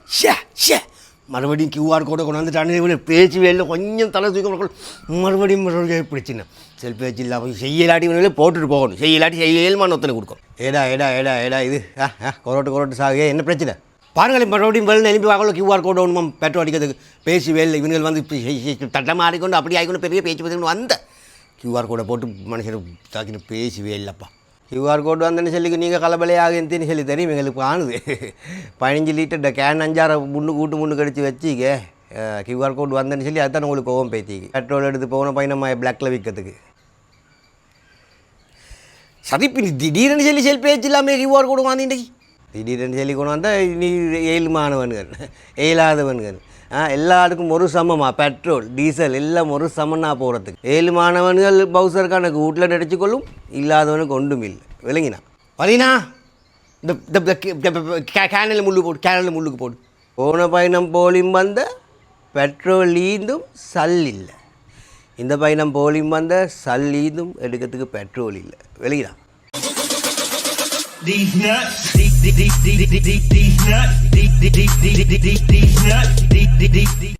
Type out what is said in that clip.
ஷே மறுபடியும் QR கோடை கொண்டாந்துட்டானே பேச்சு வேலையில் கொஞ்சம் தலை தூக்க மறுபடியும் பிரச்சனை பேச்சு இல்லாமல் செய்யலாட்டி போட்டுட்டு போகணும் செய்யலாட்டி செய்யலுமான ஒத்தனை கொடுக்கும் ஏடா இது கொரோட்டு சாகு என்ன பிரச்சனை பாருங்களேன் மறுபடியும் வேலை எழுப்பி வாங்கலாம் QR கோடு ஒன்றும் பெட்ரோல் அடிக்கிறதுக்கு பேசி வேலை இவங்க வந்து தட்டை மாறிக்கொண்டு அப்படி ஆகிக்கொண்டு பெரிய பேச்சு பார்த்துக்கொண்டு வந்த QR கோடை போட்டு மனுஷனை தாக்கின்னு பேசி வேலைப்பா QR கோடு வந்தேன்னு சொல்லி நீங்கள் கலபலையாகுன்னு சொல்லி தெரியும் எங்களுக்கு காணுது 15 லிட்டர் கேன் 5-6 முன்னு கடிச்சு வச்சிக்க QR கோடு வந்தேன்னு சொல்லி அதுதான் உங்களுக்கு கோவம் பேத்திக்கு பெட்ரோல் எடுத்து போன பையனம்மா பிளாக்கில் விற்கிறதுக்கு சதிப்பு திடீர்னு சொல்லி பேச்சு இல்லாமல் QR கோடு வாங்கிட்டு திடீர்னு சொல்லி கொண்டு வந்தால் நீ ஏழுமானவன்கள் ஏழாதவன்கள் எல்லாருக்கும் ஒரு சமமாக பெட்ரோல் டீசல் எல்லாம் ஒரு சமன்னா போகிறதுக்கு 7 மாணவன்கள் பவுசர் கணக்கு வீட்டில் நடிச்சுக்கொள்ளும் இல்லாதவனுக்கு ஒன்றும் இல்லை விளங்கினா வரீனா இந்த கேனலில் முள்ளுக்கு போடு போன பயணம் போலியும் வந்த பெட்ரோல் ஈந்தும் சல் இல்லை இந்த பயணம் போலியும் வந்த சல் ஈந்தும் எடுக்கிறதுக்கு பெட்ரோல் இல்லை விளங்கினா These nuts, these nuts, these nuts.